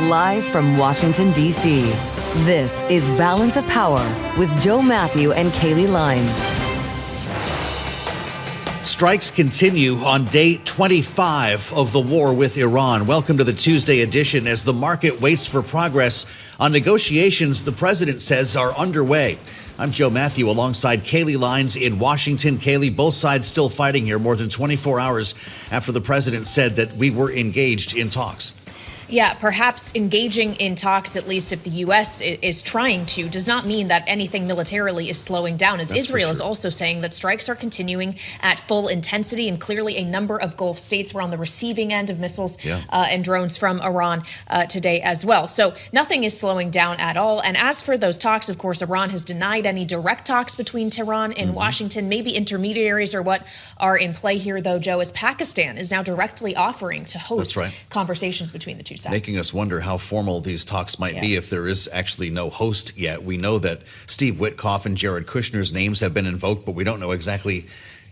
Live from Washington, D.C., this is Balance of Power with Joe Mathieu and Kailey Leinz. Strikes continue on day 25 of the war with Iran. Welcome to the Tuesday edition as the market waits for progress on negotiations the president says are underway. I'm Joe Mathieu alongside Kailey Leinz in Washington. Kailey, both sides still fighting here more than 24 hours after the president said that we were engaged in talks. Yeah, perhaps engaging in talks, at least if the U.S. is trying to, does not mean that anything militarily is slowing down, as Israel is also saying that strikes are continuing at full intensity. And clearly a number of Gulf states were on the receiving end of missiles and drones from Iran today as well. So nothing is slowing down at all. And as for those talks, of course, Iran has denied any direct talks between Tehran and Washington. Maybe intermediaries are what are in play here, though, Joe, as Pakistan is now directly offering to host conversations between the two sides. Making us wonder how formal these talks might be if there is actually no host yet. We know that Steve Witkoff and Jared Kushner's names have been invoked, but we don't know exactly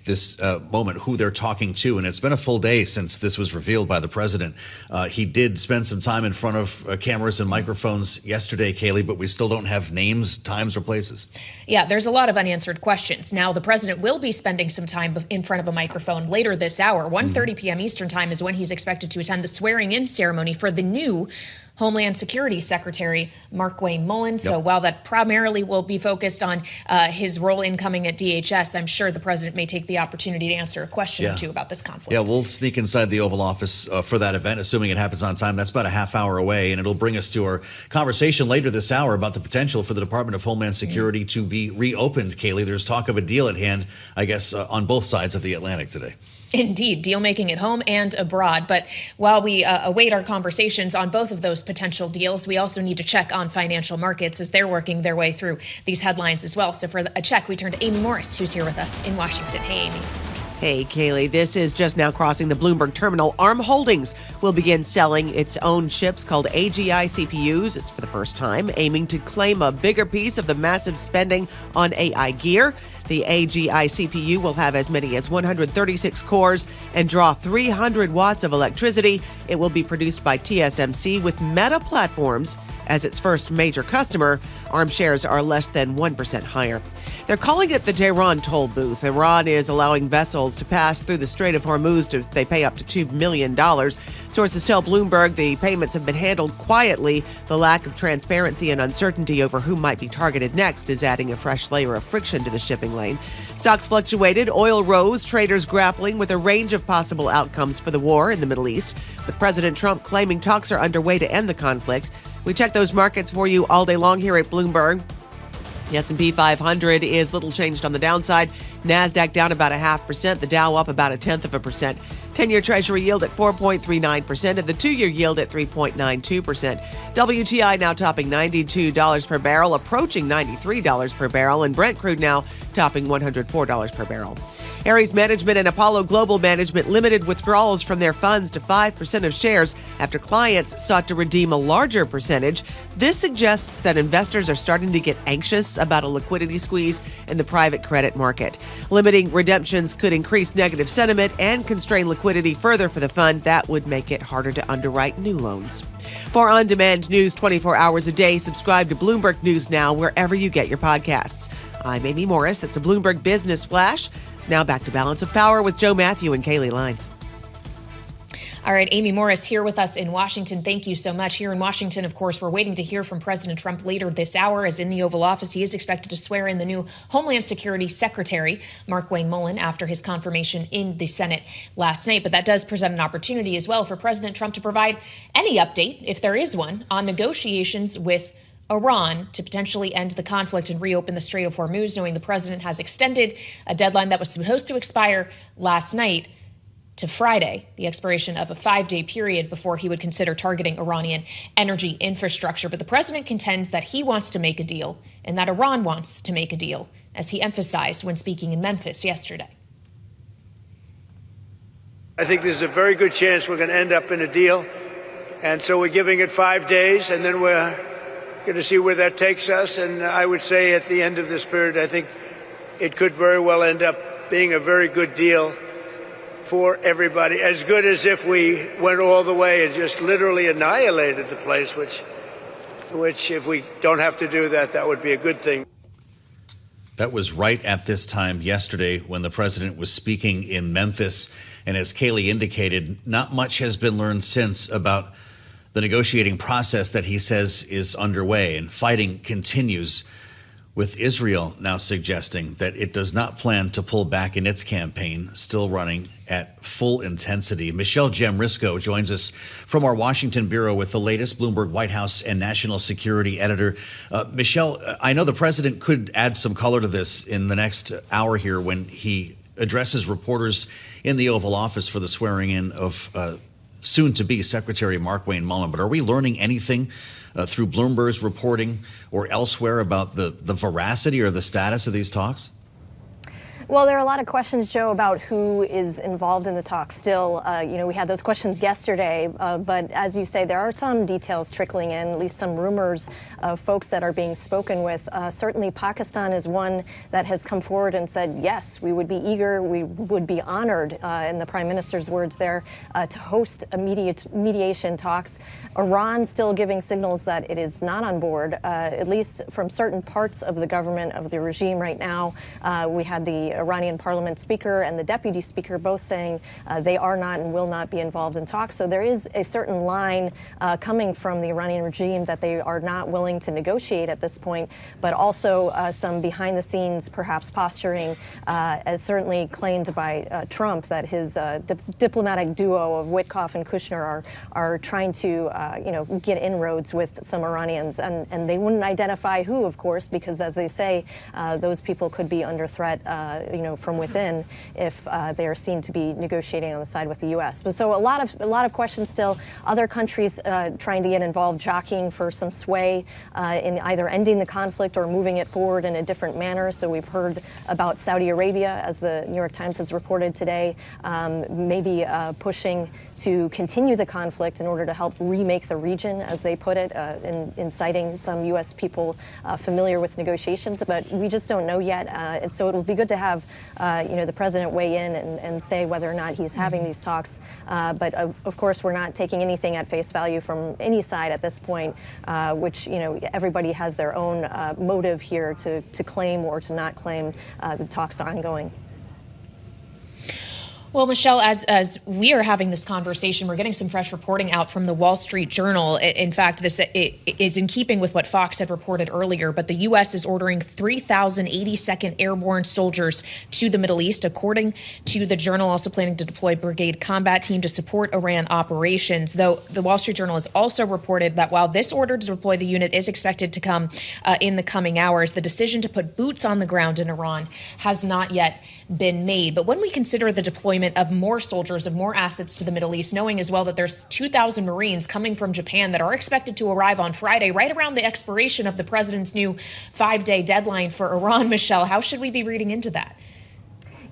this moment who they're talking to. And it's been a full day since this was revealed by the president. He did spend some time in front of cameras and microphones yesterday, Kailey, but we still don't have names, times, or places. Yeah, there's a lot of unanswered questions. Now, the president will be spending some time in front of a microphone later this hour. 1:30 p.m. Eastern time is when he's expected to attend the swearing-in ceremony for the new Homeland Security Secretary Markwayne Mullin. So while that primarily will be focused on his role incoming at DHS, I'm sure the president may take the opportunity to answer a question or two about this conflict. Yeah, we'll sneak inside the Oval Office for that event, assuming it happens on time. That's about a half hour away, and it'll bring us to our conversation later this hour about the potential for the Department of Homeland Security to be reopened, Kailey. There's talk of a deal at hand, I guess, on both sides of the Atlantic today. Indeed, deal-making at home and abroad. But while we await our conversations on both of those potential deals, we also need to check on financial markets as they're working their way through these headlines as well. So for a check, we turn to Amy Morris, who's here with us in Washington. Hey, Amy. Hey, Kailey, this is just now crossing the Bloomberg terminal. ARM Holdings will begin selling its own chips called AGI CPUs. It's for the first time, aiming to claim a bigger piece of the massive spending on AI gear. The AGI CPU will have as many as 136 cores and draw 300 watts of electricity. It will be produced by TSMC with Meta Platforms as its first major customer. ARM shares are less than 1% higher. They're calling it the Tehran toll booth. Iran is allowing vessels to pass through the Strait of Hormuz if they pay up to $2 million. Sources tell Bloomberg the payments have been handled quietly. The lack of transparency and uncertainty over who might be targeted next is adding a fresh layer of friction to the shipping lane. Stocks fluctuated, oil rose, traders grappling with a range of possible outcomes for the war in the Middle East, with President Trump claiming talks are underway to end the conflict. We check those markets for you all day long here at Bloomberg. The S&P 500 is little changed on the downside. NASDAQ down about 0.5%. The Dow up about 0.1%. 10-year Treasury yield at 4.39% and the 2-year yield at 3.92%. WTI now topping $92 per barrel, approaching $93 per barrel, and Brent crude now topping $104 per barrel. Ares Management and Apollo Global Management limited withdrawals from their funds to 5% of shares after clients sought to redeem a larger percentage. This suggests that investors are starting to get anxious about a liquidity squeeze in the private credit market. Limiting redemptions could increase negative sentiment and constrain liquidity further for the fund. That would make it harder to underwrite new loans. For on-demand news 24 hours a day, subscribe to Bloomberg News Now wherever you get your podcasts. I'm Amy Morris. That's a Bloomberg Business Flash. Now back to Balance of Power with Joe Mathieu and Kailey Leinz. All right, Amy Morris here with us in Washington. Thank you so much. Here in Washington, of course, we're waiting to hear from President Trump later this hour, as in the Oval Office, he is expected to swear in the new Homeland Security Secretary, Markwayne Mullin, after his confirmation in the Senate last night. But that does present an opportunity as well for President Trump to provide any update, if there is one, on negotiations with Iran to potentially end the conflict and reopen the Strait of Hormuz, knowing the president has extended a deadline that was supposed to expire last night to Friday, the expiration of a 5-day period before he would consider targeting Iranian energy infrastructure. But the president contends that he wants to make a deal and that Iran wants to make a deal, as he emphasized when speaking in Memphis yesterday. I think there's a very good chance we're going to end up in a deal. And so we're giving it 5 days, and then we're going to see where that takes us. And I would say at the end of this period, I think it could very well end up being a very good deal for everybody, as good as if we went all the way and just literally annihilated the place, which if we don't have to do that, that would be a good thing. That was right at this time yesterday when the president was speaking in Memphis. And as Kailey indicated, not much has been learned since about the negotiating process that he says is underway, and fighting continues, with Israel now suggesting that it does not plan to pull back in its campaign, still running at full intensity. Michelle Jamrisko joins us from our Washington bureau with the latest Bloomberg White House and national security editor. Michelle, I know the president could add some color to this in the next hour here when he addresses reporters in the Oval Office for the swearing in of soon-to-be Secretary Mark Wayne Mullen. But are we learning anything through Bloomberg's reporting or elsewhere about the veracity or the status of these talks? Well, there are a lot of questions, Joe, about who is involved in the talks still. We had those questions yesterday, but as you say, there are some details trickling in, at least some rumors of folks that are being spoken with. Certainly Pakistan is one that has come forward and said, yes, we would be eager, we would be honored, in the Prime Minister's words there, to host immediate mediation talks. Iran still giving signals that it is not on board, at least from certain parts of the government, of the regime right now. We had the Iranian parliament speaker and the deputy speaker both saying they are not and will not be involved in talks. So there is a certain line coming from the Iranian regime that they are not willing to negotiate at this point, but also some behind the scenes perhaps posturing, as certainly claimed by Trump, that his diplomatic duo of Witkoff and Kushner are trying to get inroads with some Iranians, and they wouldn't identify who, of course, because as they say, those people could be under threat from within if they are seen to be negotiating on the side with the U.S. But so a lot of questions still. Other countries trying to get involved, jockeying for some sway in either ending the conflict or moving it forward in a different manner. So we've heard about Saudi Arabia, as the New York Times has reported today, maybe pushing to continue the conflict in order to help remake the region, as they put it, inciting some U.S. people familiar with negotiations. But we just don't know yet. And so it'll be good to have, the president weigh in and say whether or not he's having these talks. But of course, we're not taking anything at face value from any side at this point, which, everybody has their own motive here to claim or to not claim the talks are ongoing. Well, Michelle, as we are having this conversation, we're getting some fresh reporting out from the Wall Street Journal. In fact, this is in keeping with what Fox had reported earlier, but the U.S. is ordering 3,082nd Airborne soldiers to the Middle East, according to the Journal, also planning to deploy brigade combat team to support Iran operations. Though the Wall Street Journal has also reported that while this order to deploy the unit is expected to come in the coming hours, the decision to put boots on the ground in Iran has not yet been made. But when we consider the deployment of more soldiers, of more assets to the Middle East, knowing as well that there's 2,000 Marines coming from Japan that are expected to arrive on Friday, right around the expiration of the president's new 5-day deadline for Iran, Michelle, how should we be reading into that?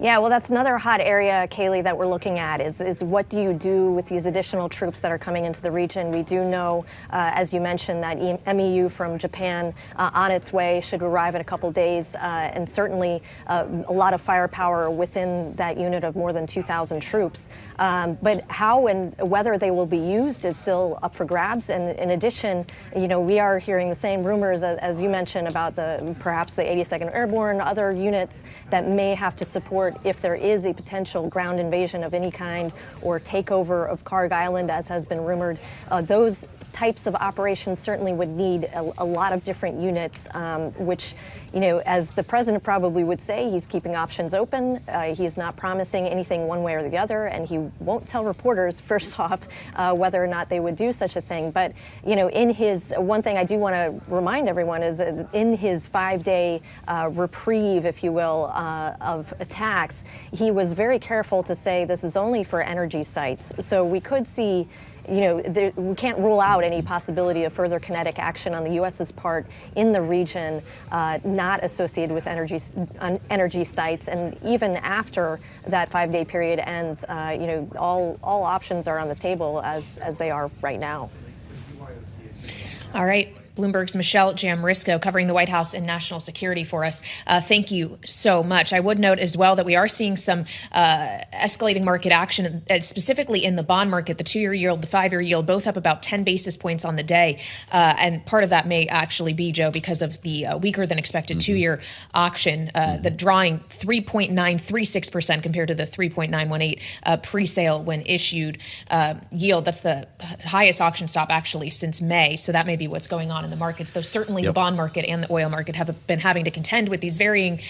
Yeah, well, that's another hot area, Kailey, that we're looking at is what do you do with these additional troops that are coming into the region? We do know, as you mentioned, that MEU from Japan on its way should arrive in a couple days, and certainly a lot of firepower within that unit of more than 2,000 troops. But how and whether they will be used is still up for grabs. And in addition, we are hearing the same rumors as you mentioned about perhaps the 82nd Airborne, other units that may have to support if there is a potential ground invasion of any kind or takeover of Karg Island, as has been rumored. Those types of operations certainly would need a lot of different units, which, as the president probably would say, he's keeping options open. He is not promising anything one way or the other, and he won't tell reporters, first off, whether or not they would do such a thing. But, in his, one thing I do want to remind everyone is in his 5-day reprieve, if you will, of attacks, he was very careful to say this is only for energy sites. So we could see, we can't rule out any possibility of further kinetic action on the U.S.'s part in the region, not associated with energy sites. And even after that 5-day period ends, all options are on the table as they are right now. All right. Bloomberg's Michelle Jamrisko, covering the White House and national security for us. Thank you so much. I would note as well that we are seeing some escalating market action, specifically in the bond market. The 2-year yield, the 5-year yield, both up about 10 basis points on the day. And part of that may actually be, Joe, because of the weaker than expected 2-year auction, the drawing 3.936% compared to the 3.918 pre-sale when issued yield. That's the highest auction stop actually since May. So that may be what's going on in the markets, though certainly the bond market and the oil market have been having to contend with these varying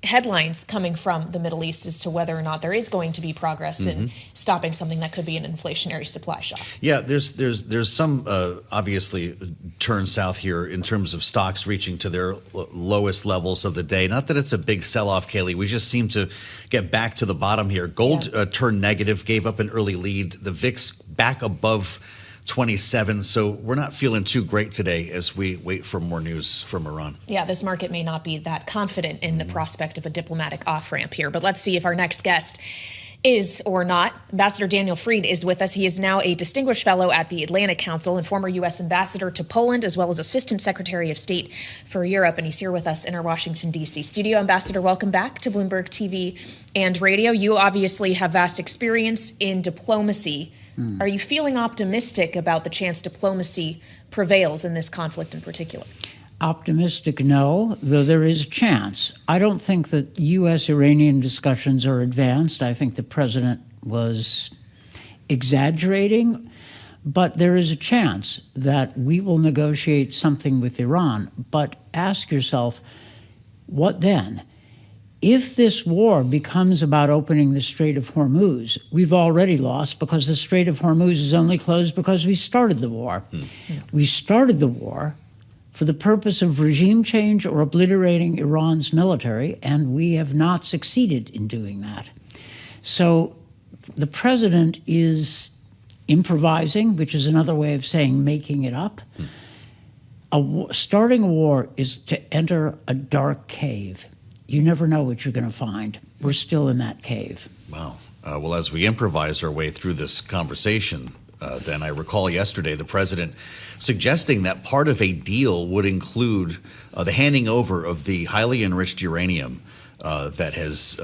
headlines coming from the Middle East as to whether or not there is going to be progress in stopping something that could be an inflationary supply shock. Yeah, there's some obviously turn south here in terms of stocks reaching to their lowest levels of the day. Not that it's a big sell-off, Kailey. We just seem to get back to the bottom here. Gold turned negative, gave up an early lead. The VIX back above 27. So we're not feeling too great today as we wait for more news from Iran. Yeah, this market may not be that confident in the prospect of a diplomatic off-ramp here. But let's see if our next guest is or not. Ambassador Daniel Fried is with us. He is now a distinguished fellow at the Atlantic Council and former U.S. ambassador to Poland, as well as Assistant Secretary of State for Europe. And he's here with us in our Washington, D.C. studio. Ambassador, welcome back to Bloomberg TV and radio. You obviously have vast experience in diplomacy. Are you feeling optimistic about the chance diplomacy prevails in this conflict in particular? Optimistic, no, though there is a chance. I don't think that U.S.-Iranian discussions are advanced. I think the president was exaggerating, but there is a chance that we will negotiate something with Iran. But ask yourself, what then? If this war becomes about opening the Strait of Hormuz, we've already lost because the Strait of Hormuz is only closed because we started the war. We started the war for the purpose of regime change or obliterating Iran's military, and we have not succeeded in doing that. So the president is improvising, which is another way of saying making it up. Starting a war is to enter a dark cave. You never know what you're going to find. We're still in that cave. Wow. Well, as we improvise our way through this conversation, then I recall yesterday the president suggesting that part of a deal would include the handing over of the highly enriched uranium that has,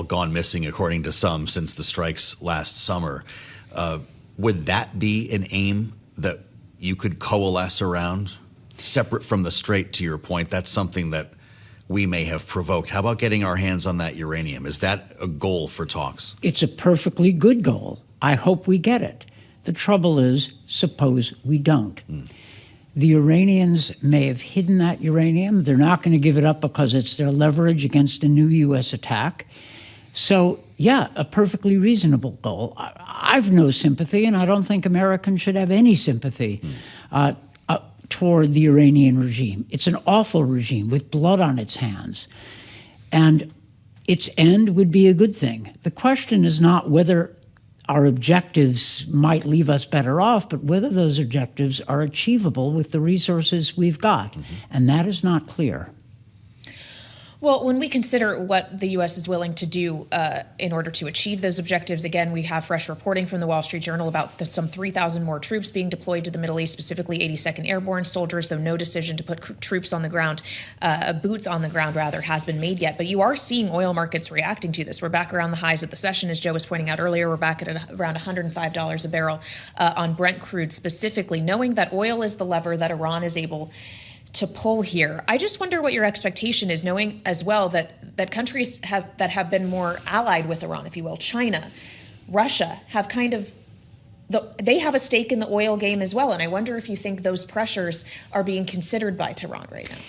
gone missing, according to some, since the strikes last summer. Would that be an aim that you could coalesce around, separate from the Strait, to your point? That's something that we may have provoked. How about getting our hands on that uranium? Is that a goal for talks? It's a perfectly good goal. I hope we get it. The trouble is, suppose we don't. The Iranians may have hidden that uranium. They're not going to give it up because it's their leverage against a new U.S. attack. So, yeah, a perfectly reasonable goal. I've no sympathy, and I don't think Americans should have any sympathy toward the Iranian regime. It's an awful regime with blood on its hands. And its end would be a good thing. The question is not whether our objectives might leave us better off, but whether those objectives are achievable with the resources we've got. And that is not clear. Well, when we consider what the U.S. is willing to do in order to achieve those objectives, again, we have fresh reporting from the Wall Street Journal about some 3,000 more troops being deployed to the Middle East, specifically 82nd Airborne soldiers, though no decision to put troops on the ground, boots on the ground, rather, has been made yet. But you are seeing oil markets reacting to this. We're back around the highs of the session, as Joe was pointing out earlier. We're back at around $105 a barrel on Brent crude specifically, knowing that oil is the lever that Iran is able to pull here. I just wonder what your expectation is, knowing as well that countries that have been more allied with Iran, if you will, China, Russia, have they have a stake in the oil game as well. And I wonder if you think those pressures are being considered by Tehran right now.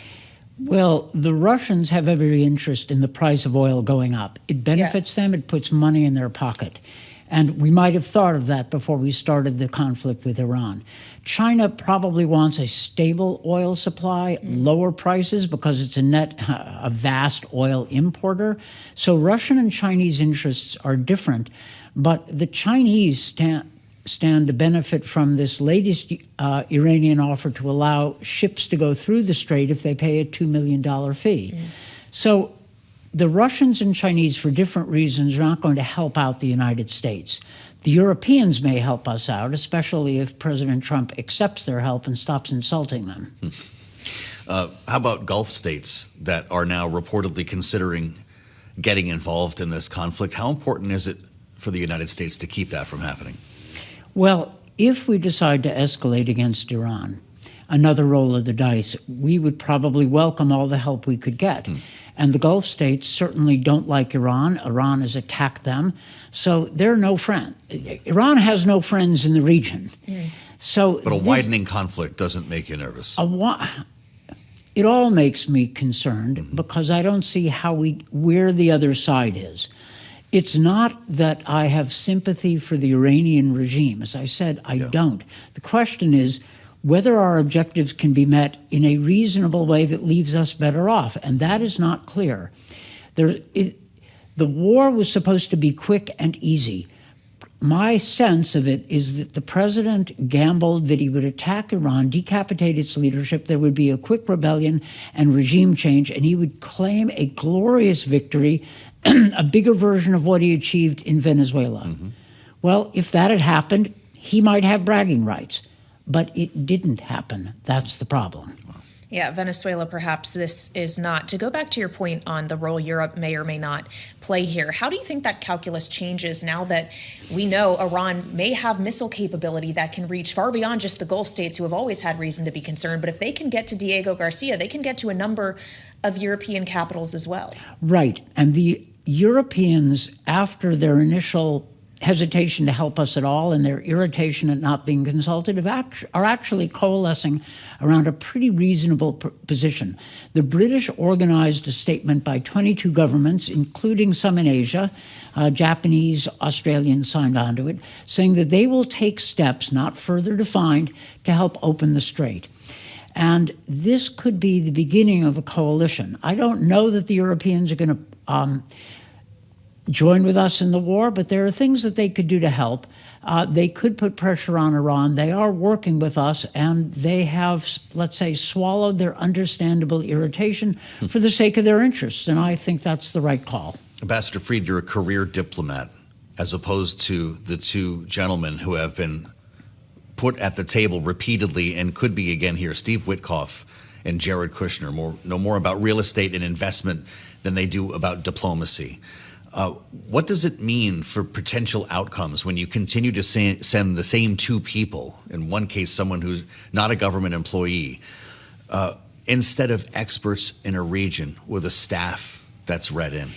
Well, the Russians have every interest in the price of oil going up. It benefits them. It puts money in their pocket. And we might have thought of that before we started the conflict with Iran. China probably wants a stable oil supply, lower prices, because it's a vast oil importer. So Russian and Chinese interests are different. But the Chinese stand to benefit from this latest Iranian offer to allow ships to go through the strait if they pay a $2 million fee. So the Russians and Chinese, for different reasons, are not going to help out the United States. The Europeans may help us out, especially if President Trump accepts their help and stops insulting them. How about Gulf states that are now reportedly considering getting involved in this conflict? How important is it for the United States to keep that from happening? Well, if we decide to escalate against Iran, another roll of the dice, we would probably welcome all the help we could get. And the Gulf states certainly don't like Iran. Iran has attacked them. So they're no friend. Iran has no friends in the region. But a widening conflict doesn't make you nervous. It all makes me concerned because I don't see where the other side is. It's not that I have sympathy for the Iranian regime. As I said, I don't. The question is whether our objectives can be met in a reasonable way that leaves us better off, and that is not clear. The war was supposed to be quick and easy. My sense of it is that the president gambled that he would attack Iran, decapitate its leadership, there would be a quick rebellion and regime change, and he would claim a glorious victory, a bigger version of what he achieved in Venezuela. Well, if that had happened, he might have bragging rights. But it didn't happen. That's the problem. Yeah, Venezuela, perhaps this is not. To go back to your point on the role Europe may or may not play here, how do you think that calculus changes now that we know Iran may have missile capability that can reach far beyond just the Gulf states who have always had reason to be concerned? But if they can get to Diego Garcia, they can get to a number of European capitals as well. Right. And the Europeans, after their initial hesitation to help us at all and their irritation at not being consulted are actually coalescing around a pretty reasonable position. The British organized a statement by 22 governments, including some in Asia, Japanese, Australians signed onto it, saying that they will take steps not further defined to help open the strait. And this could be the beginning of a coalition. I don't know that the Europeans are going to join with us in the war, but there are things that they could do to help. They could put pressure on Iran. They are working with us, and they have, let's say, swallowed their understandable irritation for the sake of their interests, and I think that's the right call. Ambassador Fried, you're a career diplomat, as opposed to the two gentlemen who have been put at the table repeatedly and could be again here, Steve Witkoff and Jared Kushner, know more about real estate and investment than they do about diplomacy. What does it mean for potential outcomes when you continue to send the same two people, in one case someone who's not a government employee, instead of experts in a region with a staff that's read in?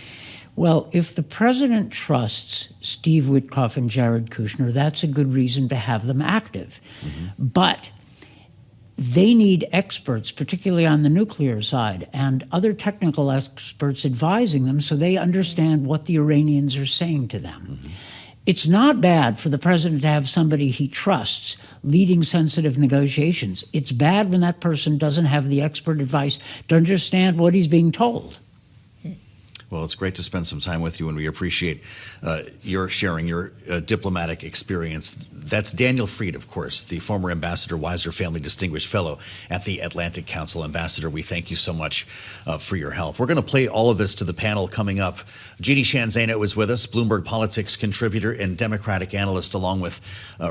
Well, if the president trusts Steve Witkoff and Jared Kushner, that's a good reason to have them active. But they need experts, particularly on the nuclear side, and other technical experts advising them so they understand what the Iranians are saying to them. It's not bad for the president to have somebody he trusts leading sensitive negotiations. It's bad when that person doesn't have the expert advice to understand what he's being told. Well, it's great to spend some time with you, and we appreciate your sharing your diplomatic experience. That's Daniel Fried, of course, the former Ambassador Weiser Family Distinguished Fellow at the Atlantic Council. Ambassador, we thank you so much for your help. We're going to play all of this to the panel coming up. Jeanne Zaino is with us, Bloomberg Politics contributor and Democratic analyst, along with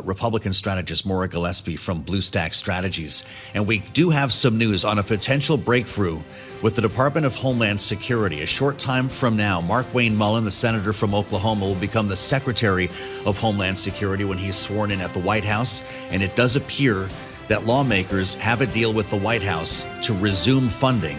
Republican strategist Maura Gillespie from Bluestack Strategies. And we do have some news on a potential breakthrough with the Department of Homeland Security. A short time from now, Mark Wayne Mullen, the senator from Oklahoma, will become the Secretary of Homeland Security when he's sworn in at the White House. And it does appear that lawmakers have a deal with the White House to resume funding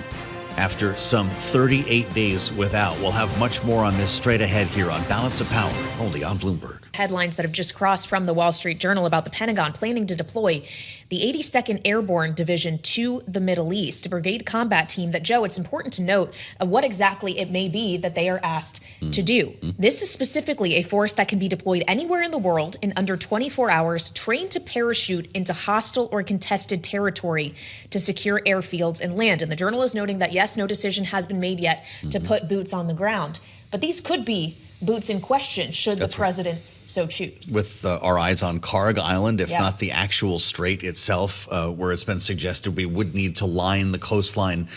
after some 38 days without. We'll have much more on this straight ahead here on Balance of Power, only on Bloomberg. Headlines that have just crossed from the Wall Street Journal about the Pentagon planning to deploy the 82nd Airborne Division to the Middle East, a brigade combat team that, Joe, it's important to note what exactly it may be that they are asked to do. This is specifically a force that can be deployed anywhere in the world in under 24 hours, trained to parachute into hostile or contested territory to secure airfields and land. And the Journal is noting that, yes, no decision has been made yet to put boots on the ground. But these could be boots in question should the president so choose. With our eyes on Karg Island, if Yeah. not the actual strait itself, where it's been suggested we would need to line the coastline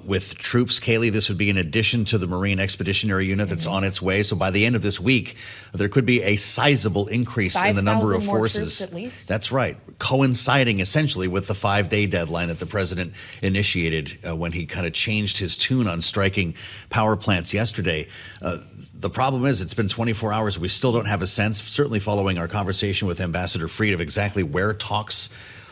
with troops. Kailey, this would be in addition to the Marine Expeditionary Unit that's on its way. So by the end of this week, there could be a sizable increase in the number of 5,000 more forces. troops at least. That's right. Coinciding essentially with the 5-day deadline that the president initiated when he kind of changed his tune on striking power plants yesterday. The problem is it's been 24 hours. We still don't have a sense, certainly following our conversation with Ambassador Fried, of exactly where talks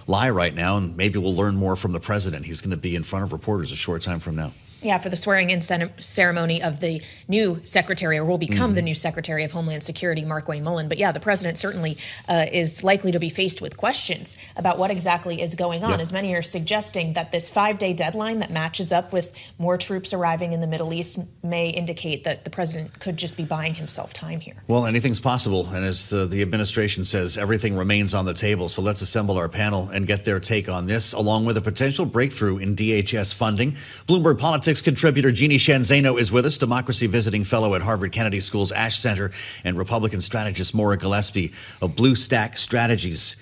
lie right now. And maybe we'll learn more from the president. He's going to be in front of reporters a short time from now. Yeah, for the swearing-in ceremony of the new secretary, or will become the new secretary of Homeland Security, Mark Wayne Mullen. But yeah, the president certainly is likely to be faced with questions about what exactly is going on, as many are suggesting that this 5-day deadline that matches up with more troops arriving in the Middle East may indicate that the president could just be buying himself time here. Well, anything's possible. And as the administration says, everything remains on the table. So let's assemble our panel and get their take on this, along with a potential breakthrough in DHS funding. Bloomberg Politics contributor Jeanne Zaino is with us, democracy visiting fellow at Harvard Kennedy School's Ash Center, and Republican strategist Maura Gillespie of Bluestack Strategies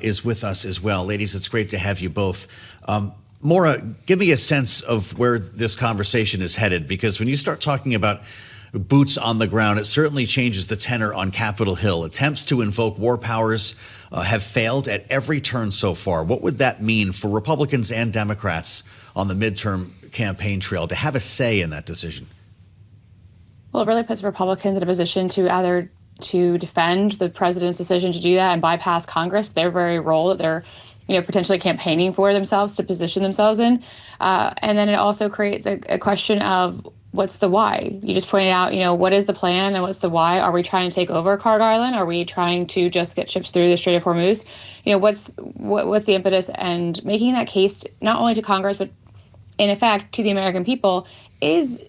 is with us as well. Ladies, it's great to have you both. Maura, give me a sense of where this conversation is headed, because when you start talking about boots on the ground, it certainly changes the tenor on Capitol Hill. Attempts to invoke war powers have failed at every turn so far. What would that mean for Republicans and Democrats on the midterm campaign trail to have a say in that decision? Well, it really puts Republicans in a position to either to defend the president's decision to do that and bypass Congress, their very role that they're potentially campaigning for themselves to position themselves in. And then it also creates a question of what's the why? You just pointed out, what is the plan and what's the why? Are we trying to take over Karg Island? Are we trying to just get ships through the Strait of Hormuz? What's the impetus? And making that case not only to Congress, but in effect to the American people is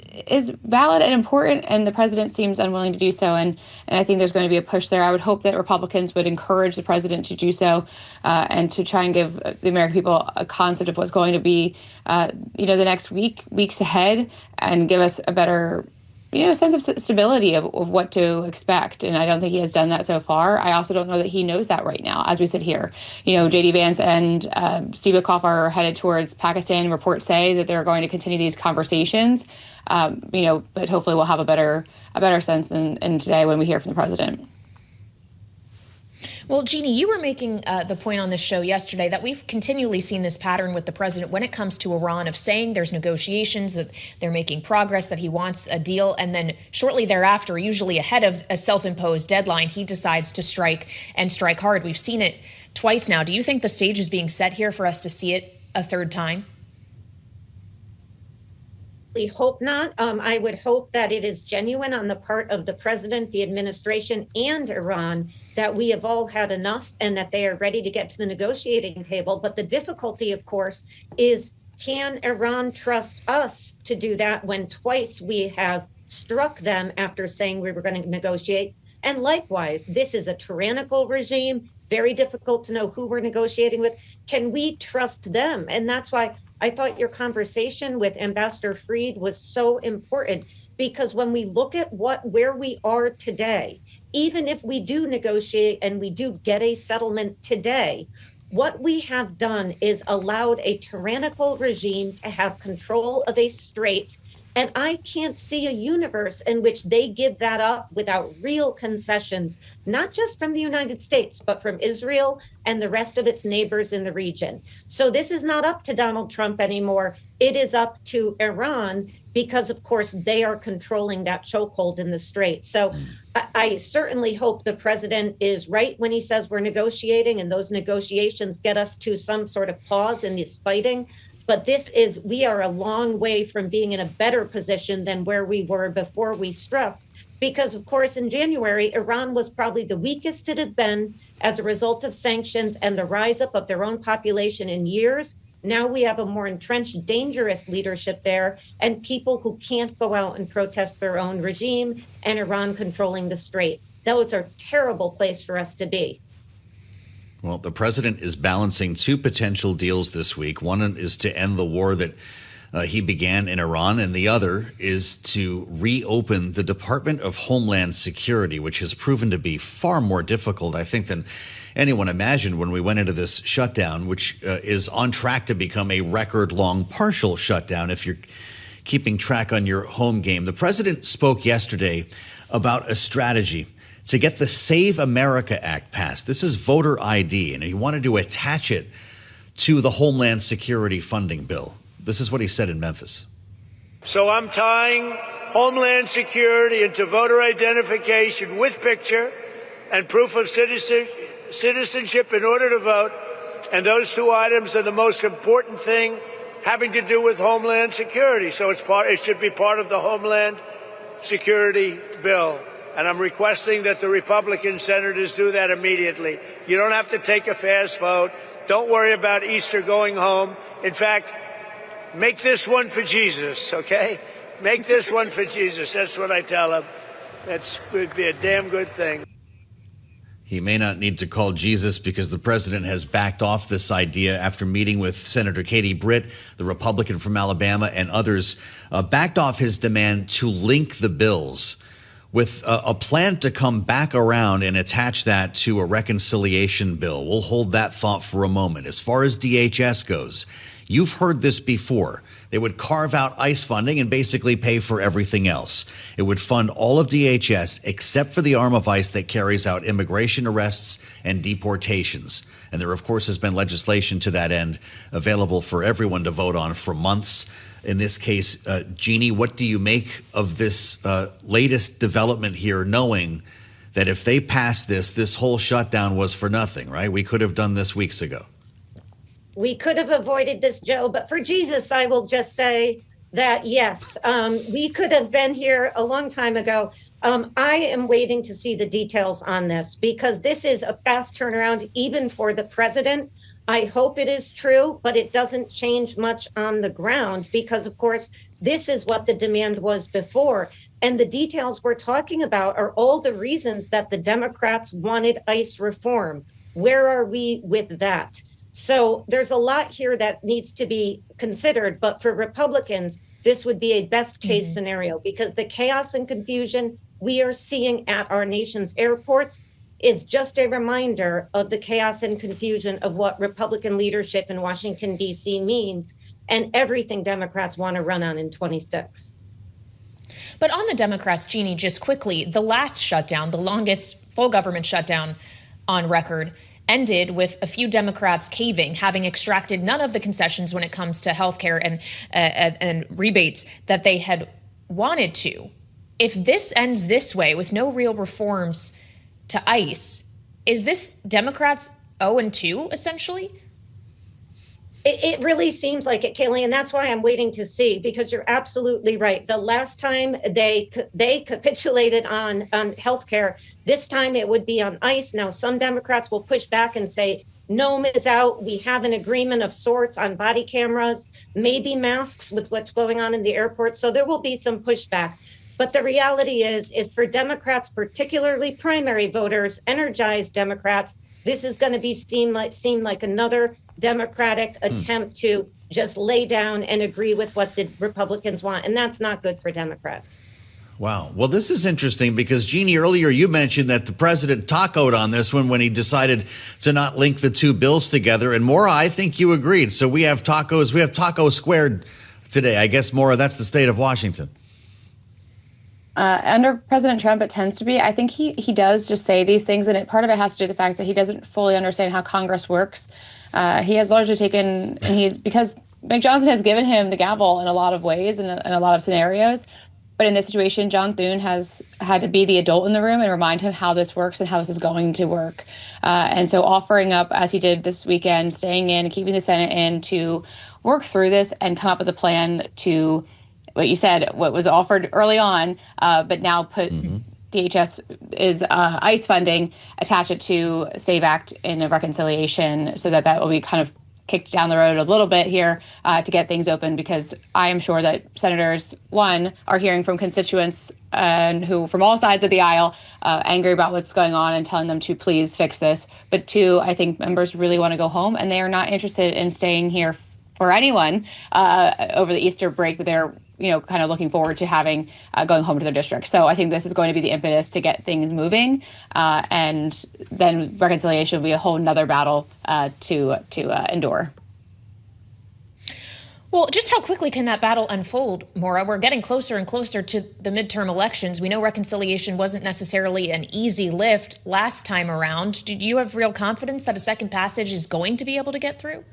valid and important, and the president seems unwilling to do so. And I think there's going to be a push there. I would hope that Republicans would encourage the president to do so and to try and give the American people a concept of what's going to be, the next weeks ahead, and give us a better sense of stability of what to expect. And I don't think he has done that so far. I also don't know that he knows that right now as we sit here. J.D. Vance and Steve Witkoff are headed towards Pakistan. Reports say that they're going to continue these conversations, but hopefully we'll have a better sense than today when we hear from the president. Well, Jeanne, you were making the point on this show yesterday that we've continually seen this pattern with the president when it comes to Iran of saying there's negotiations, that they're making progress, that he wants a deal, and then shortly thereafter, usually ahead of a self-imposed deadline, he decides to strike hard. We've seen it twice now. Do you think the stage is being set here for us to see it a third time? Hope not. I would hope that it is genuine on the part of the president, the administration, and Iran, that we have all had enough and that they are ready to get to the negotiating table. But the difficulty, of course, is can Iran trust us to do that when twice we have struck them after saying we were going to negotiate? And likewise, this is a tyrannical regime, very difficult to know who we're negotiating with. Can we trust them? And that's why I thought your conversation with Ambassador Fried was so important, because when we look at where we are today, even if we do negotiate and we do get a settlement today, what we have done is allowed a tyrannical regime to have control of a strait. And I can't see a universe in which they give that up without real concessions, not just from the United States, but from Israel and the rest of its neighbors in the region. So this is not up to Donald Trump anymore. It is up to Iran because, of course, they are controlling that chokehold in the strait. So I certainly hope the president is right when he says we're negotiating and those negotiations get us to some sort of pause in this fighting. But we are a long way from being in a better position than where we were before we struck. Because, of course, in January, Iran was probably the weakest it had been as a result of sanctions and the rise up of their own population in years. Now we have a more entrenched, dangerous leadership there and people who can't go out and protest their own regime, and Iran controlling the strait. That was a terrible place for us to be. Well, the president is balancing two potential deals this week. One is to end the war that he began in Iran, and the other is to reopen the Department of Homeland Security, which has proven to be far more difficult, I think, than anyone imagined when we went into this shutdown, which is on track to become a record-long partial shutdown if you're keeping track on your home game. The president spoke yesterday about a strategy to get the Save America Act passed. This is voter ID, and he wanted to attach it to the Homeland Security funding bill. This is what he said in Memphis. So I'm tying Homeland Security into voter identification with picture and proof of citizenship in order to vote. And those two items are the most important thing having to do with Homeland Security. So it should be part of the Homeland Security bill. And I'm requesting that the Republican senators do that immediately. You don't have to take a fast vote. Don't worry about Easter going home. In fact, make this one for Jesus, okay? Make this one for Jesus. That's what I tell him. That would be a damn good thing. He may not need to call Jesus because the president has backed off this idea after meeting with Senator Katie Britt, the Republican from Alabama, and others, backed off his demand to link the bills with a plan to come back around and attach that to a reconciliation bill. We'll hold that thought for a moment. As far as DHS goes, you've heard this before. They would carve out ICE funding and basically pay for everything else. It would fund all of DHS except for the arm of ICE that carries out immigration arrests and deportations. And there, of course, has been legislation to that end available for everyone to vote on for months. In this case, Jeanne, what do you make of this latest development here, knowing that if they pass this whole shutdown was for nothing, right? We could have done this weeks ago. We could have avoided this, Joe, but for Jesus, I will just say that, yes, we could have been here a long time ago. I am waiting to see the details on this because this is a fast turnaround, even for the president. I hope it is true, but it doesn't change much on the ground because, of course, this is what the demand was before. And the details we're talking about are all the reasons that the Democrats wanted ICE reform. Where are we with that? So there's a lot here that needs to be considered. But for Republicans, this would be a best case scenario because the chaos and confusion we are seeing at our nation's airports is just a reminder of the chaos and confusion of what Republican leadership in Washington, D.C. means and everything Democrats want to run on in 26. But on the Democrats, Jeanne, just quickly, the last shutdown, the longest full government shutdown on record, ended with a few Democrats caving, having extracted none of the concessions when it comes to health care and rebates that they had wanted to. If this ends this way with no real reforms to ICE, is this Democrats 0-2 essentially? It really seems like it, Kailey, and that's why I'm waiting to see, because you're absolutely right. The last time they capitulated on healthcare, this time it would be on ICE. Now, some Democrats will push back and say, NOM is out. We have an agreement of sorts on body cameras, maybe masks with what's going on in the airport. So there will be some pushback. But the reality is for Democrats, particularly primary voters, energized Democrats, this is going to seem like another Democratic attempt to just lay down and agree with what the Republicans want. And that's not good for Democrats. Wow. Well, this is interesting because, Jeanne, earlier you mentioned that the president tacoed on this one when he decided to not link the two bills together. And Maura, I think you agreed. So we have tacos. We have taco squared today. I guess, Maura, that's the state of Washington. Under President Trump, it tends to be. I think he does just say these things, and part of it has to do with the fact that he doesn't fully understand how Congress works. He has largely taken, and because Mike Johnson has given him the gavel in a lot of ways and in a lot of scenarios. But in this situation, John Thune has had to be the adult in the room and remind him how this works and how this is going to work. And so offering up, as he did this weekend, staying in and keeping the Senate in to work through this and come up with a plan to, what you said, what was offered early on, but now put DHS is ICE funding, attach it to SAVE Act in a reconciliation so that will be kind of kicked down the road a little bit here to get things open, because I am sure that senators, one, are hearing from constituents who from all sides of the aisle angry about what's going on and telling them to please fix this. But two, I think members really want to go home and they are not interested in staying here for anyone over the Easter break that they're kind of looking forward to having going home to their district. So I think this is going to be the impetus to get things moving, and then reconciliation will be a whole nother battle to endure. Well, just how quickly can that battle unfold, Maura? We're getting closer and closer to the midterm elections. We know reconciliation wasn't necessarily an easy lift last time around. Do you have real confidence that a second passage is going to be able to get through?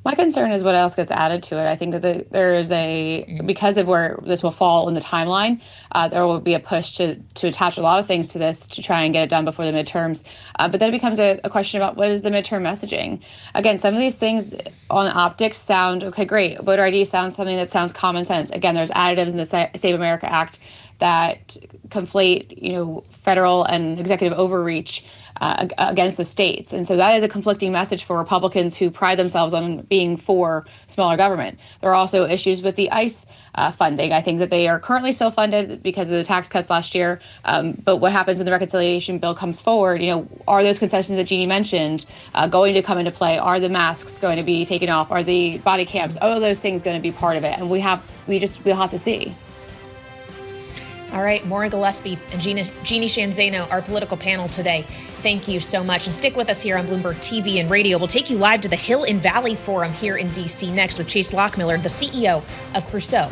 My concern is what else gets added to it. I think that there is because of where this will fall in the timeline, there will be a push to attach a lot of things to this to try and get it done before the midterms. But then it becomes a question about what is the midterm messaging. Again, some of these things on optics sound, okay, great. Voter ID sounds something that sounds common sense. Again, there's additives in the Save America Act that conflate, federal and executive overreach against the states. And so that is a conflicting message for Republicans who pride themselves on being for smaller government. There are also issues with the ICE funding. I think that they are currently still funded because of the tax cuts last year. But what happens when the reconciliation bill comes forward? Are those concessions that Jeanne mentioned going to come into play? Are the masks going to be taken off? Are the body cams? All of those things going to be part of it? And we'll have to see. All right, Maura Gillespie and Jeanne Zaino, our political panel today. Thank you so much. And stick with us here on Bloomberg TV and radio. We'll take you live to the Hill and Valley Forum here in D.C. next with Chase Lochmiller, the CEO of Crusoe.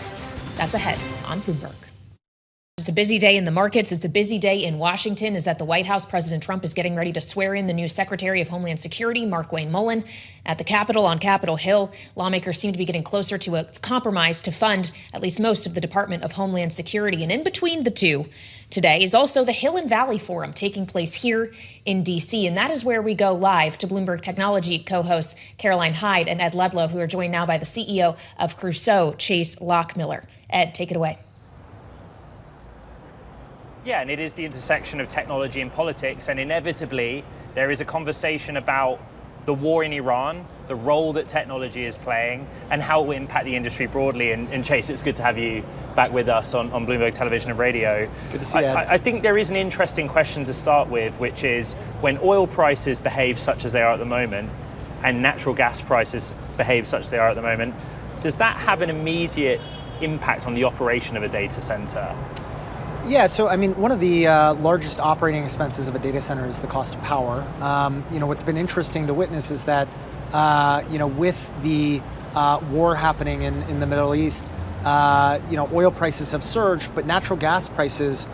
That's ahead on Bloomberg. It's a busy day in the markets. It's a busy day in Washington as at the White House, President Trump is getting ready to swear in the new Secretary of Homeland Security, Markwayne Mullin. At the Capitol on Capitol Hill, lawmakers seem to be getting closer to a compromise to fund at least most of the Department of Homeland Security. And in between the two today is also the Hill and Valley Forum taking place here in D.C. And that is where we go live to Bloomberg Technology co-hosts Caroline Hyde and Ed Ludlow, who are joined now by the CEO of Crusoe, Chase Lochmiller. Ed, take it away. Yeah, and it is the intersection of technology and politics, and inevitably there is a conversation about the war in Iran, the role that technology is playing, and how it will impact the industry broadly. And Chase, it's good to have you back with us on Bloomberg Television and Radio. Good to see you, Ed. I think there is an interesting question to start with, which is when oil prices behave such as they are at the moment, and natural gas prices behave such as they are at the moment, does that have an immediate impact on the operation of a data center? Yeah, so one of the largest operating expenses of a data center is the cost of power. What's been interesting to witness is that, with the war happening in the Middle East, oil prices have surged, but natural gas prices,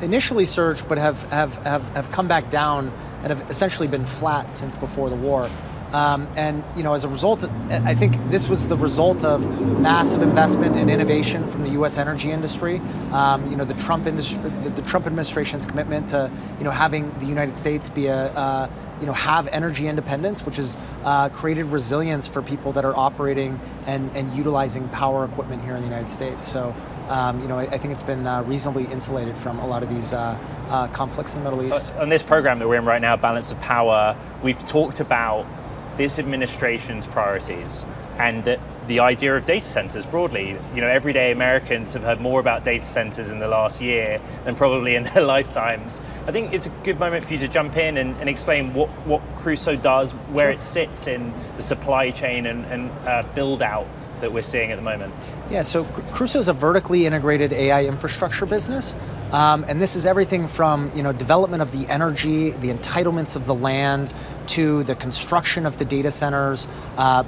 initially surged, but have come back down and have essentially been flat since before the war. As a result, I think this was the result of massive investment and innovation from the U.S. energy industry. The Trump administration's commitment to, having the United States be have energy independence, which has created resilience for people that are operating and utilizing power equipment here in the United States. So, I think it's been reasonably insulated from a lot of these conflicts in the Middle East. On this program that we're in right now, Balance of Power, we've talked about this administration's priorities and the idea of data centers broadly. Everyday Americans have heard more about data centers in the last year than probably in their lifetimes. I think it's a good moment for you to jump in and explain what Crusoe does, where it sits in the supply chain and build out that we're seeing at the moment. Yeah, so Crusoe is a vertically integrated AI infrastructure business. And this is everything from development of the energy, the entitlements of the land, to the construction of the data centers,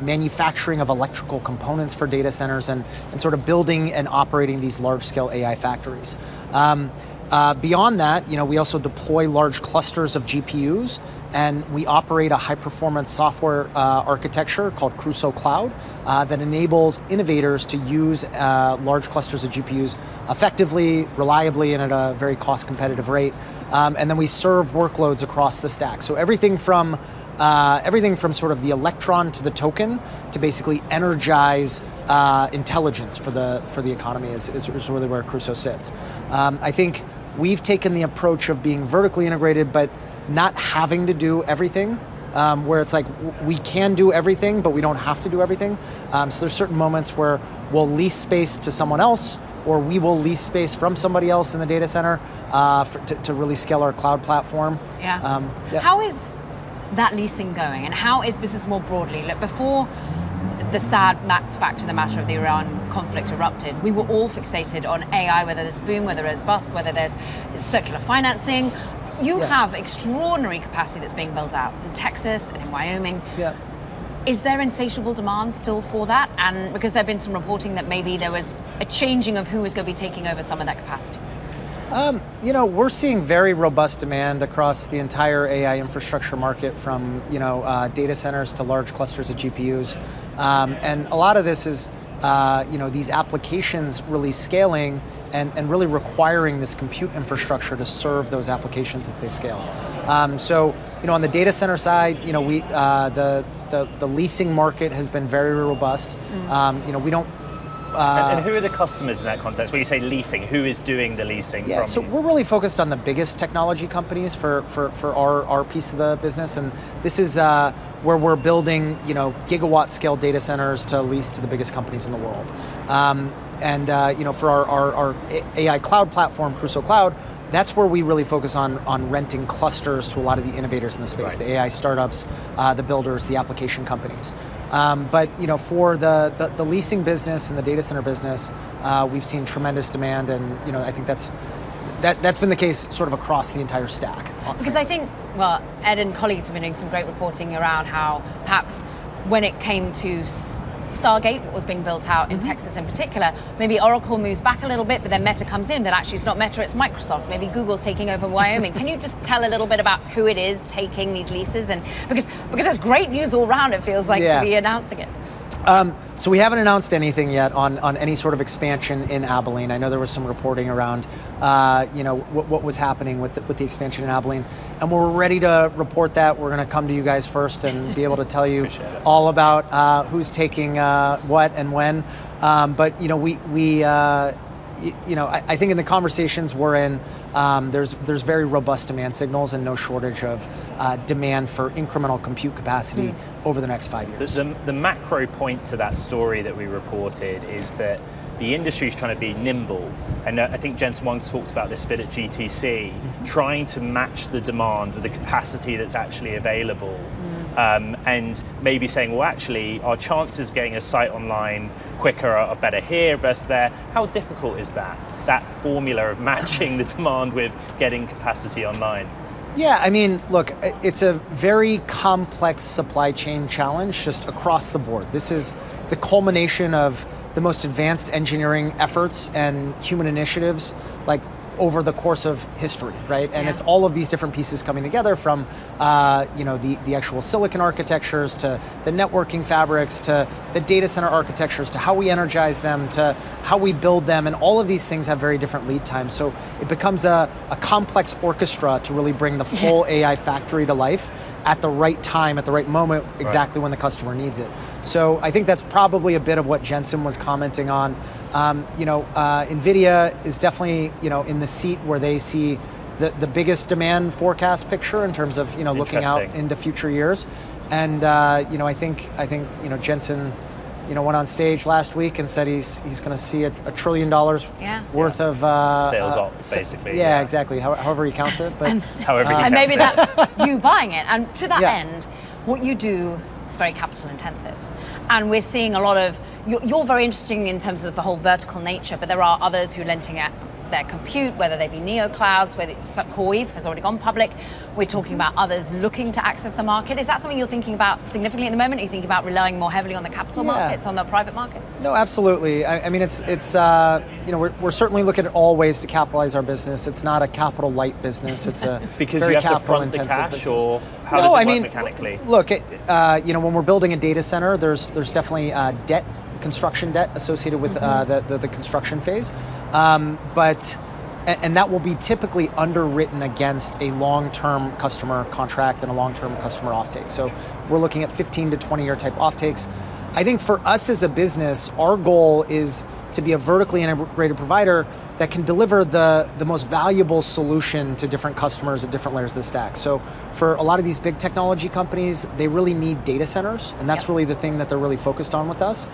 manufacturing of electrical components for data centers, and sort of building and operating these large-scale AI factories. Beyond that, we also deploy large clusters of GPUs, and we operate a high-performance software architecture called Crusoe Cloud that enables innovators to use large clusters of GPUs effectively, reliably, and at a very cost-competitive rate. And then we serve workloads across the stack. So everything from sort of the electron to the token to basically energize intelligence for the economy is really where Crusoe sits. I think we've taken the approach of being vertically integrated, but not having to do everything, where it's like we can do everything, but we don't have to do everything. So there's certain moments where we'll lease space to someone else, or we will lease space from somebody else in the data center to really scale our cloud platform. How is that leasing going, and how is business more broadly? Look, before the sad fact of the matter of the Iran conflict erupted, we were all fixated on AI, whether there's boom, whether there's bust, whether there's circular financing. You have extraordinary capacity that's being built out in Texas and in Wyoming. Yeah. Is there insatiable demand still for that? And because there have been some reporting that maybe there was a changing of who was going to be taking over some of that capacity. We're seeing very robust demand across the entire AI infrastructure market, from data centers to large clusters of GPUs, and a lot of this is these applications really scaling and really requiring this compute infrastructure to serve those applications as they scale. So on the data center side, the leasing market has been very robust. We don't. And who are the customers in that context? When you say leasing, who is doing the leasing? Yeah, so we're really focused on the biggest technology companies for our piece of the business, and this is where we're building gigawatt scale data centers to lease to the biggest companies in the world. For our AI cloud platform, Crusoe Cloud, that's where we really focus on renting clusters to a lot of the innovators in the space, the AI startups, the builders, the application companies. But for the leasing business and the data center business, we've seen tremendous demand, and I think that's been the case sort of across the entire stack. Because I think, Ed and colleagues have been doing some great reporting around how perhaps when it came to Stargate, what was being built out in Texas in particular, maybe Oracle moves back a little bit, but then Meta comes in, but actually it's not Meta, it's Microsoft. Maybe Google's taking over Wyoming. Can you just tell a little bit about who it is taking these leases? And because it's great news all around, it feels like, to be announcing it. So we haven't announced anything yet on any sort of expansion in Abilene. I know there was some reporting around, what was happening with the expansion in Abilene, and when we're ready to report that, we're going to come to you guys first and be able to tell you all about who's taking what and when. But I think in the conversations we're in, there's very robust demand signals and no shortage of demand for incremental compute capacity over the next 5 years. The macro point to that story that we reported is that the industry is trying to be nimble, and I think Jensen once talked about this a bit at GTC, trying to match the demand with the capacity that's actually available. And maybe saying, well, actually, our chances of getting a site online quicker are better here versus there. How difficult is that formula of matching the demand with getting capacity online? Yeah, I mean, look, it's a very complex supply chain challenge just across the board. This is the culmination of the most advanced engineering efforts and human initiatives, like over the course of history, right? And it's all of these different pieces coming together, from the actual silicon architectures to the networking fabrics to the data center architectures to how we energize them to how we build them, and all of these things have very different lead times. So it becomes a complex orchestra to really bring the full AI factory to life at the right time, at the right moment, exactly when the customer needs it. So I think that's probably a bit of what Jensen was commenting on. NVIDIA is definitely, in the seat where they see the biggest demand forecast picture in terms of, looking out into future years. And, I think Jensen, went on stage last week and said he's going to see $1 trillion worth of sales up, basically. Yeah, exactly. However he counts it, but however he counts and maybe it. that's you buying it. And to that end, what you do is very capital intensive. And we're seeing a lot of, you're very interesting in terms of the whole vertical nature, but there are others who are lending at their compute, whether they be neoclouds, whether CoreWeave has already gone public. We're talking about others looking to access the market. Is that something you're thinking about significantly at the moment? Are you thinking about relying more heavily on the capital markets, on the private markets? No, absolutely. I mean, it's we're certainly looking at all ways to capitalize our business. It's not a capital light business. It's a because very you have to capital front the intensive cash, business. or how does it work mechanically? Look, when we're building a data center, there's definitely construction debt associated with the construction phase, and that will be typically underwritten against a long-term customer contract and a long-term customer offtake. So we're looking at 15 to 20-year type offtakes. I think for us as a business, our goal is to be a vertically integrated provider that can deliver the most valuable solution to different customers at different layers of the stack. So for a lot of these big technology companies, they really need data centers, and that's really the thing that they're really focused on with us.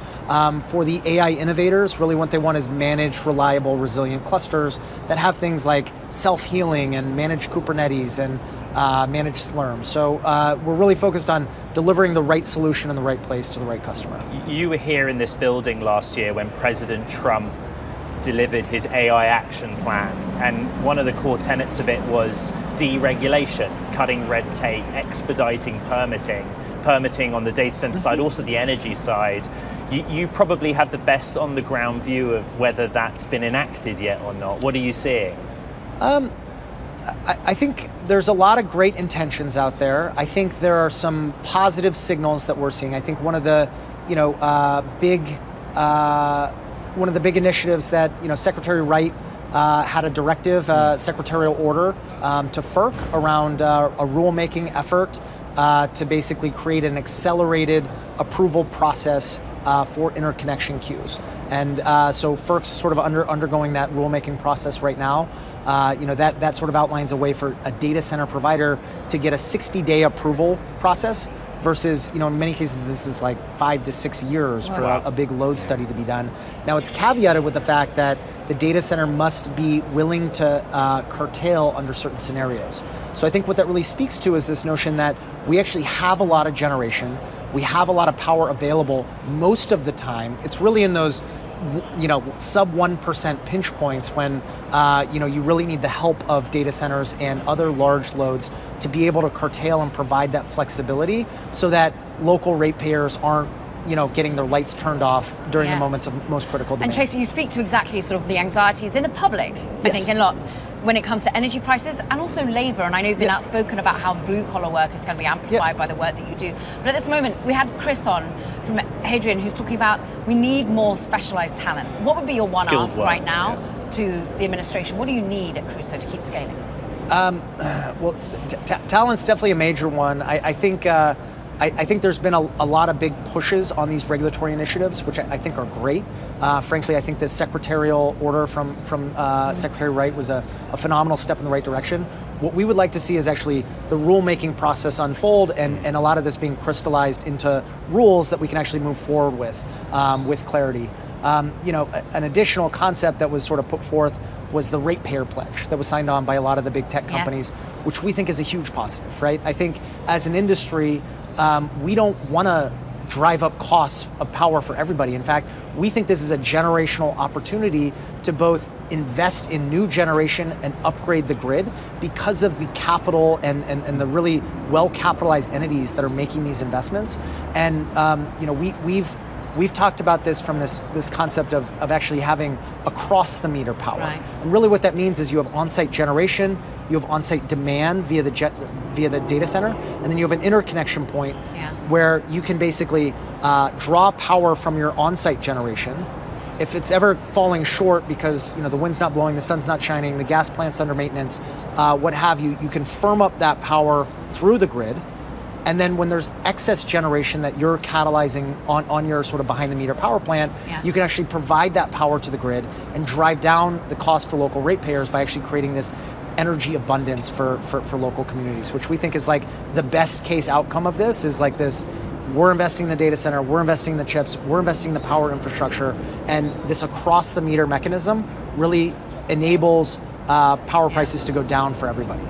For the AI innovators, really what they want is managed, reliable, resilient clusters that have things like self-healing and managed Kubernetes and managed slurm. So we're really focused on delivering the right solution in the right place to the right customer. You were here in this building last year when President Trump delivered his AI action plan. And one of the core tenets of it was deregulation, cutting red tape, expediting permitting on the data center side, also the energy side. You probably have the best on the ground view of whether that's been enacted yet or not. What are you seeing? I think there's a lot of great intentions out there. I think there are some positive signals that we're seeing. I think one of the, big initiatives that Secretary Wright had a directive, secretarial order to FERC around a rulemaking effort to basically create an accelerated approval process for interconnection queues. And so FERC's sort of undergoing that rulemaking process right now. That sort of outlines a way for a data center provider to get a 60-day approval process versus, in many cases, this is like 5 to 6 years for a big load study to be done. Now, it's caveated with the fact that the data center must be willing to curtail under certain scenarios. So I think what that really speaks to is this notion that we actually have a lot of generation, we have a lot of power available most of the time. It's really in those sub 1% pinch points when you really need the help of data centers and other large loads to be able to curtail and provide that flexibility so that local ratepayers aren't getting their lights turned off during the moments of most critical demand. And Tracy, you speak to exactly sort of the anxieties in the public, I think, a lot when it comes to energy prices and also labor. And I know you've been outspoken about how blue-collar work is going to be amplified by the work that you do. But at this moment, we had Chris on from Hadrian who's talking about we need more specialized talent. What would be your one ask right now to the administration? What do you need at Crusoe to keep scaling? Talent's definitely a major one. I think there's been a lot of big pushes on these regulatory initiatives, which I think are great. Frankly, I think this secretarial order from Secretary Wright was a phenomenal step in the right direction. What we would like to see is actually the rulemaking process unfold and a lot of this being crystallized into rules that we can actually move forward with clarity. An additional concept that was sort of put forth was the ratepayer pledge that was signed on by a lot of the big tech companies, which we think is a huge positive, right? I think as an industry, we don't want to drive up costs of power for everybody. In fact, we think this is a generational opportunity to both invest in new generation and upgrade the grid because of the capital and the really well-capitalized entities that are making these investments. And we've talked about this from this concept of actually having across the meter power. Right. And really what that means is you have on-site generation, you have on-site demand via the data center, and then you have an interconnection point where you can basically draw power from your on-site generation. If it's ever falling short because the wind's not blowing, the sun's not shining, the gas plant's under maintenance, what have you, you can firm up that power through the grid. And then when there's excess generation that you're catalyzing on your sort of behind the meter power plant, you can actually provide that power to the grid and drive down the cost for local ratepayers by actually creating this energy abundance for local communities, which we think is like the best case outcome of this is like this. We're investing in the data center, we're investing in the chips, we're investing in the power infrastructure, and this across the meter mechanism really enables power prices to go down for everybody.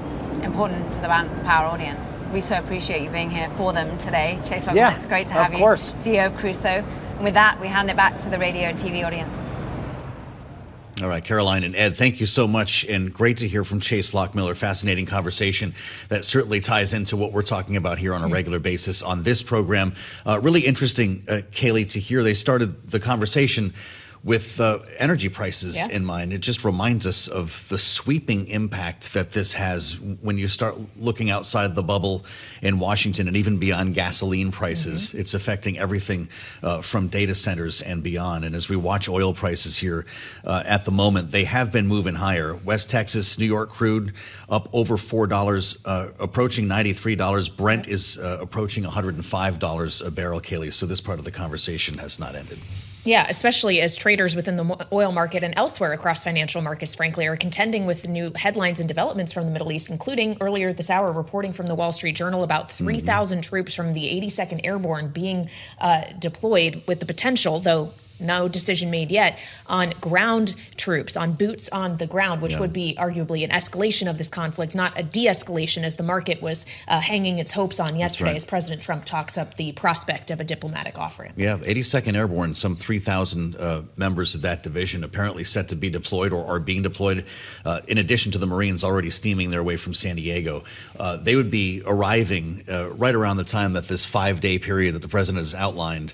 Important to the Balance of Power audience. We so appreciate you being here for them today. Chase Lochmiller, it's great to have you. Of course. CEO of Crusoe. And with that, we hand it back to the radio and TV audience. All right, Caroline and Ed, thank you so much, and great to hear from Chase Lochmiller. Fascinating conversation that certainly ties into what we're talking about here on a regular basis on this program. Really interesting, Kailey, to hear they started the conversation with energy prices in mind. It just reminds us of the sweeping impact that this has when you start looking outside the bubble in Washington and even beyond gasoline prices. It's affecting everything from data centers and beyond. And as we watch oil prices here at the moment, they have been moving higher. West Texas, New York crude up over $4, approaching $93. Brent is approaching $105 a barrel, Kailey. So this part of the conversation has not ended. Yeah, especially as traders within the oil market and elsewhere across financial markets, frankly, are contending with new headlines and developments from the Middle East, including earlier this hour reporting from the Wall Street Journal about 3,000 troops from the 82nd Airborne being deployed with the potential, though no decision made yet on ground troops, on boots on the ground, which would be arguably an escalation of this conflict, not a de-escalation as the market was hanging its hopes on yesterday as President Trump talks up the prospect of a diplomatic off-ramp. Yeah, 82nd Airborne, some 3,000 members of that division apparently set to be deployed or are being deployed, in addition to the Marines already steaming their way from San Diego. They would be arriving right around the time that this 5-day period that the president has outlined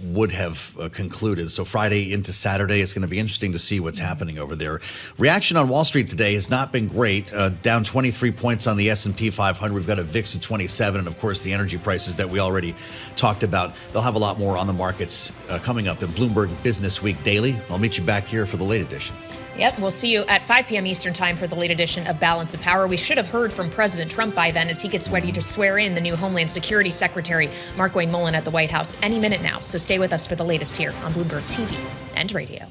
would have concluded. So Friday into Saturday, it's going to be interesting to see what's happening over there. Reaction on Wall Street today has not been great. Down 23 points on the S&P 500. We've got a VIX at 27, and of course the energy prices that we already talked about. They'll have a lot more on the markets coming up in Bloomberg Business Week Daily. I'll meet you back here for the late edition. Yep, we'll see you at 5 p.m. Eastern time for the late edition of Balance of Power. We should have heard from President Trump by then as he gets ready to swear in the new Homeland Security Secretary, Mark Wayne Mullen, at the White House any minute now. So stay with us for the latest here on Bloomberg TV and radio.